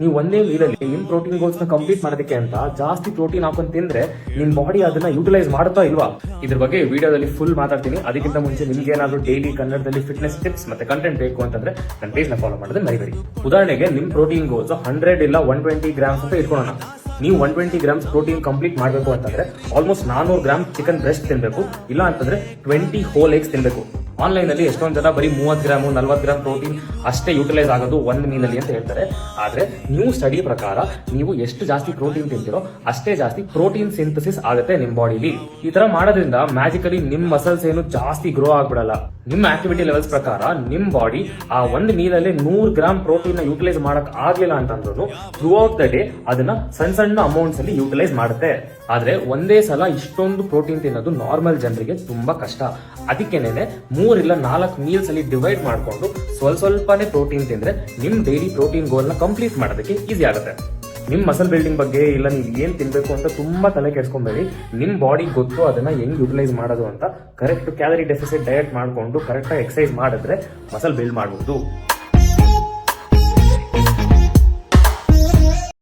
ನೀವು ಒಂದೇ ಮೀಲಲ್ಲಿ ನಿಮ್ ಪ್ರೋಟೀನ್ ಗೋಲ್ಸ್ ನ ಕಂಪ್ಲೀಟ್ ಮಾಡೋದಕ್ಕೆ ಅಂತ ಜಾಸ್ತಿ ಪ್ರೋಟೀನ್ ಹಾಕೊಂಡು ತಿಂದ್ರೆ ನಿಮ್ ಬಾಡಿ ಅದನ್ನ ಯೂಟಿಲೈಸ್ ಮಾಡುತ್ತಾ ಇಲ್ವಾ? ಇದ್ರ ಬಗ್ಗೆ ವಿಡಿಯೋದಲ್ಲಿ ಫುಲ್ ಮಾತಾಡ್ತೀನಿ. ಅದಕ್ಕಿಂತ ಮುಂಚೆ ನಿಮ್ಗೆ ಏನಾದ್ರು ಡೈಲಿ ಕನ್ನಡದಲ್ಲಿ ಫಿಟ್ನೆಸ್ ಟಿಪ್ಸ್ ಮತ್ತೆ ಕಂಟೆಂಟ್ ಬೇಕು ಅಂತಂದ್ರೆ ನನ್ನ ಪೇಜ್ ನ ಫಾಲೋ ಮಾಡೋದನ್ನ ಮರಿಬೇಡಿ. ಉದಾಹರಣೆಗೆ ನಿಮ್ ಪ್ರೋಟೀನ್ ಗೋಲ್ಸ್ 100 ಇಲ್ಲ 120 ಗ್ರಾಮ್ಸ್ ಅಂತ ಇಟ್ಕೊಳ್ಳೋಣ. ನೀವು 120 ಗ್ರಾಮ್ಸ್ ಪ್ರೋಟೀನ್ ಕಂಪ್ಲೀಟ್ ಮಾಡಬೇಕು ಅಂತಂದ್ರೆ ಆಲ್ಮೋಸ್ಟ್ 400 ಗ್ರಾಮ್ ಚಿಕನ್ ಬ್ರೆಸ್ಟ್ ತಿನ್ಬೇಕು, ಇಲ್ಲ ಅಂತಂದ್ರೆ 20 ಹೋಲ್ ಎಗ್ಸ್ ತಿನ್ಬೇಕು. ಆನ್ಲೈನ್ ಅಲ್ಲಿ ಎಷ್ಟೊಂದು ಜನ ಬರೀ 30 ಗ್ರಾಮ್ 40 ಗ್ರಾಮ್ ಪ್ರೋಟೀನ್ ಅಷ್ಟೇ ಯೂಟಿಲೈಸ್ ಆಗೋದು ಒಂದ್ ಮೀಲಲ್ಲಿ ಅಂತ ಹೇಳ್ತಾರೆ. ಆದ್ರೆ ನ್ಯೂ ಸ್ಟಡಿ ಪ್ರಕಾರ ನೀವು ಎಷ್ಟು ಜಾಸ್ತಿ ಪ್ರೋಟೀನ್ ತಿಂತಿರೋ ಅಷ್ಟೇ ಜಾಸ್ತಿ ಪ್ರೋಟೀನ್ ಸಿಂಥಸಿಸ್ ಆಗುತ್ತೆ ನಿಮ್ ಬಾಡಿಲಿ. ಈ ತರ ಮಾಡೋದ್ರಿಂದ ಮ್ಯಾಜಿಕಲಿ ನಿಮ್ ಮಸಲ್ಸ್ ಏನು ಜಾಸ್ತಿ ಗ್ರೋ ಆಗ್ಬಿಡಲ್ಲ. ನಿಮ್ ಆಕ್ಟಿವಿಟಿ ಲೆವೆಲ್ಸ್ ಪ್ರಕಾರ ನಿಮ್ ಬಾಡಿ ಆ ಒಂದ್ ಮೀಲಲ್ಲಿ 100 ಗ್ರಾಮ್ ಪ್ರೋಟೀನ್ ನ ಯೂಟಿಲೈಸ್ ಮಾಡಕ್ ಆಗ್ಲಿಲ್ಲ ಅಂತಂದ್ರು ಥ್ರೂ ಔಟ್ ದ ಡೇ ಅದನ್ನ ಸಣ್ಣ ಸಣ್ಣ ಅಮೌಂಟ್ಸ್ ಅಲ್ಲಿ ಯೂಟಿಲೈಸ್ ಮಾಡುತ್ತೆ. ಆದ್ರೆ ಒಂದೇ ಸಲ ಇಷ್ಟೊಂದು ಪ್ರೋಟೀನ್ ತಿನ್ನೋದು ನಾರ್ಮಲ್ ಜನರಿಗೆ ತುಂಬಾ ಕಷ್ಟ. ಅದಕ್ಕೇನೆ 3 ಇಲ್ಲ 4 ಮೀಲ್ಸ್ ಅಲ್ಲಿ ಡಿವೈಡ್ ಮಾಡ್ಕೊಂಡು ಸ್ವಲ್ಪನೇ ಪ್ರೋಟೀನ್ ತಿಂದ್ರೆ ನಿಮ್ ಡೈಲಿ ಪ್ರೋಟೀನ್ ಗೋಲ್ ನ ಕಂಪ್ಲೀಟ್ ಮಾಡೋದಕ್ಕೆ ಈಸಿ ಆಗುತ್ತೆ. ನಿಮ್ ಮಸಲ್ ಬಿಲ್ಡಿಂಗ್ ಬಗ್ಗೆ ಇಲ್ಲ ನೀವು ಏನ್ ತಿನ್ಬೇಕು ಅಂತ ತುಂಬಾ ತಲೆ ಕೆಡ್ಸ್ಕೊಂಬೇಡಿ. ನಿಮ್ ಬಾಡಿ ಗೊತ್ತು ಅದನ್ನ ಹೆಂಗ್ ಯೂಟಿಲೈಸ್ ಮಾಡೋದು ಅಂತ. ಕರೆಕ್ಟ್ ಕ್ಯಾಲರಿ ಡೆಫಿಸಿಟ್ ಡಯಟ್ ಮಾಡ್ಕೊಂಡು ಕರೆಕ್ಟ್ ಆಗಿ ಎಕ್ಸರ್ಸೈಸ್ ಮಾಡಿದ್ರೆ ಮಸಲ್ ಬಿಲ್ಡ್ ಮಾಡಬಹುದು.